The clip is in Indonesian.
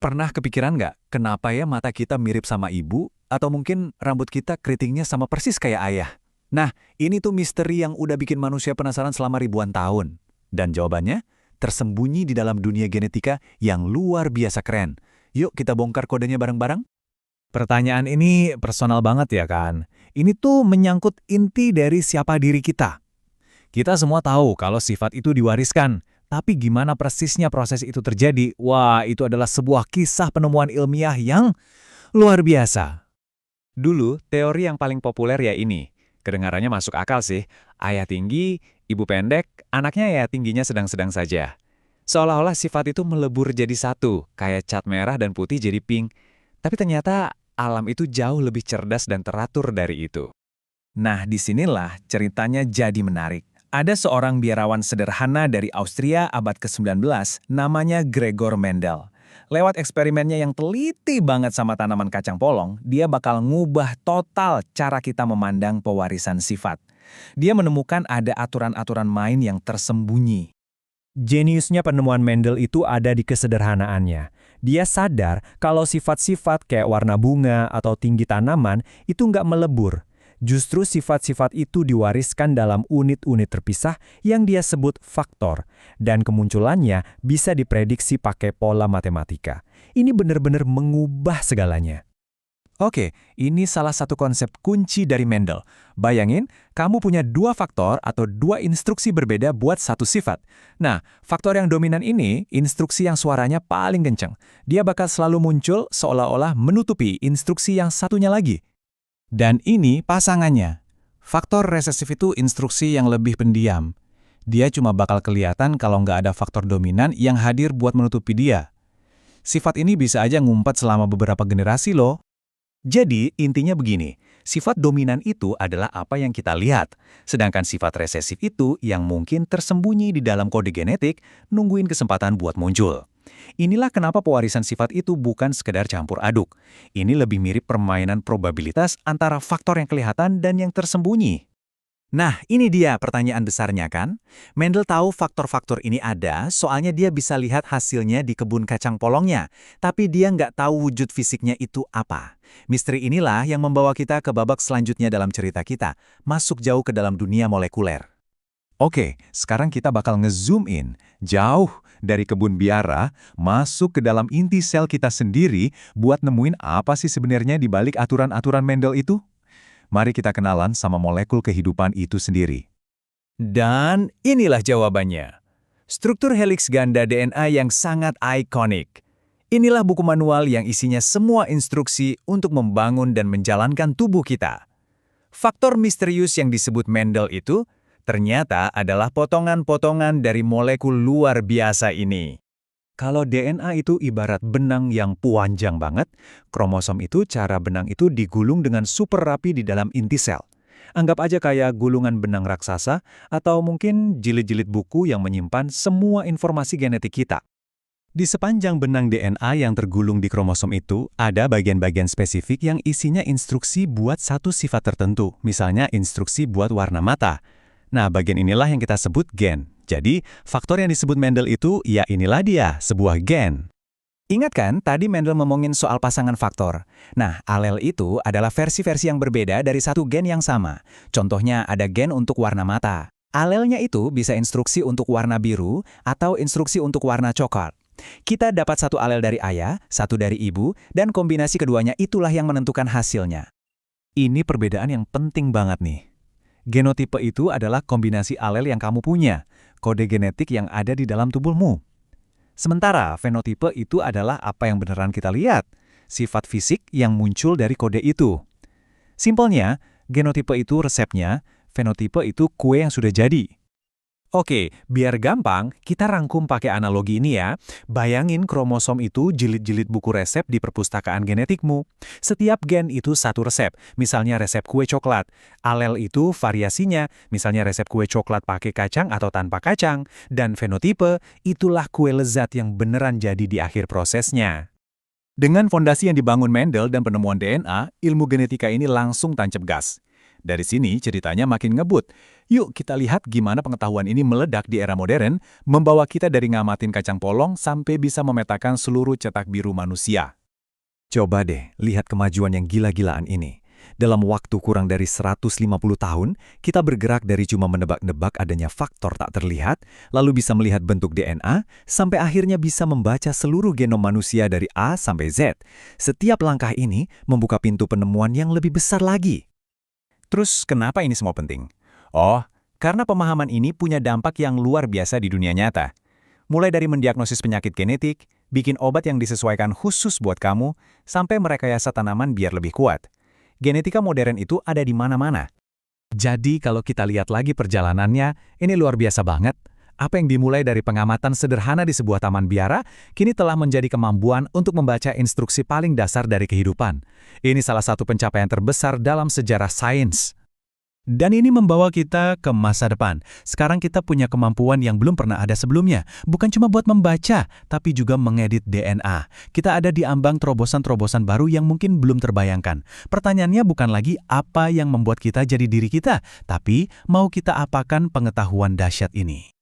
Pernah kepikiran nggak, kenapa ya mata kita mirip sama ibu, atau mungkin rambut kita keritingnya sama persis kayak ayah? Nah, ini tuh misteri yang udah bikin manusia penasaran selama ribuan tahun. Dan jawabannya, tersembunyi di dalam dunia genetika yang luar biasa keren. Yuk kita bongkar kodenya bareng-bareng? Pertanyaan ini personal banget ya kan? Ini tuh menyangkut inti dari siapa diri kita. Kita semua tahu kalau sifat itu diwariskan, tapi gimana persisnya proses itu terjadi? Wah, itu adalah sebuah kisah penemuan ilmiah yang luar biasa. Dulu, teori yang paling populer ya ini. Kedengarannya masuk akal sih. Ayah tinggi, ibu pendek, anaknya ya tingginya sedang-sedang saja. Seolah-olah sifat itu melebur jadi satu, kayak cat merah dan putih jadi pink. Tapi ternyata alam itu jauh lebih cerdas dan teratur dari itu. Nah, disinilah ceritanya jadi menarik. Ada seorang biarawan sederhana dari Austria abad ke-19, namanya Gregor Mendel. Lewat eksperimennya yang teliti banget sama tanaman kacang polong, dia bakal ngubah total cara kita memandang pewarisan sifat. Dia menemukan ada aturan-aturan main yang tersembunyi. Jeniusnya penemuan Mendel itu ada di kesederhanaannya. Dia sadar kalau sifat-sifat kayak warna bunga atau tinggi tanaman itu nggak melebur. Justru sifat-sifat itu diwariskan dalam unit-unit terpisah yang dia sebut faktor, dan kemunculannya bisa diprediksi pakai pola matematika. Ini benar-benar mengubah segalanya. Oke, ini salah satu konsep kunci dari Mendel. Bayangin, kamu punya dua faktor atau dua instruksi berbeda buat satu sifat. Nah, faktor yang dominan ini, instruksi yang suaranya paling kenceng. Dia bakal selalu muncul seolah-olah menutupi instruksi yang satunya lagi. Dan ini pasangannya. Faktor resesif itu instruksi yang lebih pendiam. Dia cuma bakal kelihatan kalau nggak ada faktor dominan yang hadir buat menutupi dia. Sifat ini bisa aja ngumpet selama beberapa generasi loh. Jadi, intinya begini, sifat dominan itu adalah apa yang kita lihat, sedangkan sifat resesif itu yang mungkin tersembunyi di dalam kode genetik, nungguin kesempatan buat muncul. Inilah kenapa pewarisan sifat itu bukan sekedar campur aduk. Ini lebih mirip permainan probabilitas antara faktor yang kelihatan dan yang tersembunyi. Nah, ini dia pertanyaan besarnya kan? Mendel tahu faktor-faktor ini ada, soalnya dia bisa lihat hasilnya di kebun kacang polongnya. Tapi dia nggak tahu wujud fisiknya itu apa. Misteri inilah yang membawa kita ke babak selanjutnya dalam cerita kita, masuk jauh ke dalam dunia molekuler. Oke, sekarang kita bakal nge-zoom in, jauh dari kebun biara, masuk ke dalam inti sel kita sendiri buat nemuin apa sih sebenarnya di balik aturan-aturan Mendel itu. Mari kita kenalan sama molekul kehidupan itu sendiri. Dan inilah jawabannya. Struktur heliks ganda DNA yang sangat ikonik. Inilah buku manual yang isinya semua instruksi untuk membangun dan menjalankan tubuh kita. Faktor misterius yang disebut Mendel itu ternyata adalah potongan-potongan dari molekul luar biasa ini. Kalau DNA itu ibarat benang yang panjang banget, kromosom itu cara benang itu digulung dengan super rapi di dalam inti sel. Anggap aja kayak gulungan benang raksasa atau mungkin jilid-jilid buku yang menyimpan semua informasi genetik kita. Di sepanjang benang DNA yang tergulung di kromosom itu, ada bagian-bagian spesifik yang isinya instruksi buat satu sifat tertentu, misalnya instruksi buat warna mata. Nah, bagian inilah yang kita sebut gen. Jadi, faktor yang disebut Mendel itu, ya inilah dia, sebuah gen. Ingat kan, tadi Mendel ngomongin soal pasangan faktor. Nah, alel itu adalah versi-versi yang berbeda dari satu gen yang sama. Contohnya ada gen untuk warna mata. Alelnya itu bisa instruksi untuk warna biru atau instruksi untuk warna coklat. Kita dapat satu alel dari ayah, satu dari ibu, dan kombinasi keduanya itulah yang menentukan hasilnya. Ini perbedaan yang penting banget nih. Genotipe itu adalah kombinasi alel yang kamu punya, kode genetik yang ada di dalam tubuhmu. Sementara fenotipe itu adalah apa yang beneran kita lihat, sifat fisik yang muncul dari kode itu. Simpelnya, genotipe itu resepnya, fenotipe itu kue yang sudah jadi. Oke, biar gampang, kita rangkum pakai analogi ini ya. Bayangin kromosom itu jilid-jilid buku resep di perpustakaan genetikmu. Setiap gen itu satu resep, misalnya resep kue coklat. Alel itu variasinya, misalnya resep kue coklat pakai kacang atau tanpa kacang. Dan fenotipe, itulah kue lezat yang beneran jadi di akhir prosesnya. Dengan fondasi yang dibangun Mendel dan penemuan DNA, ilmu genetika ini langsung tancap gas. Dari sini ceritanya makin ngebut. Yuk kita lihat gimana pengetahuan ini meledak di era modern, membawa kita dari ngamatin kacang polong sampai bisa memetakan seluruh cetak biru manusia. Coba deh lihat kemajuan yang gila-gilaan ini. Dalam waktu kurang dari 150 tahun, kita bergerak dari cuma menebak-nebak adanya faktor tak terlihat, lalu bisa melihat bentuk DNA, sampai akhirnya bisa membaca seluruh genom manusia dari A sampai Z. Setiap langkah ini membuka pintu penemuan yang lebih besar lagi. Terus kenapa ini semua penting? Oh, karena pemahaman ini punya dampak yang luar biasa di dunia nyata. Mulai dari mendiagnosis penyakit genetik, bikin obat yang disesuaikan khusus buat kamu, sampai merekayasa tanaman biar lebih kuat. Genetika modern itu ada di mana-mana. Jadi kalau kita lihat lagi perjalanannya, ini luar biasa banget. Apa yang dimulai dari pengamatan sederhana di sebuah taman biara, kini telah menjadi kemampuan untuk membaca instruksi paling dasar dari kehidupan. Ini salah satu pencapaian terbesar dalam sejarah sains. Dan ini membawa kita ke masa depan. Sekarang kita punya kemampuan yang belum pernah ada sebelumnya. Bukan cuma buat membaca, tapi juga mengedit DNA. Kita ada di ambang terobosan-terobosan baru yang mungkin belum terbayangkan. Pertanyaannya bukan lagi apa yang membuat kita jadi diri kita, tapi mau kita apakan pengetahuan dahsyat ini.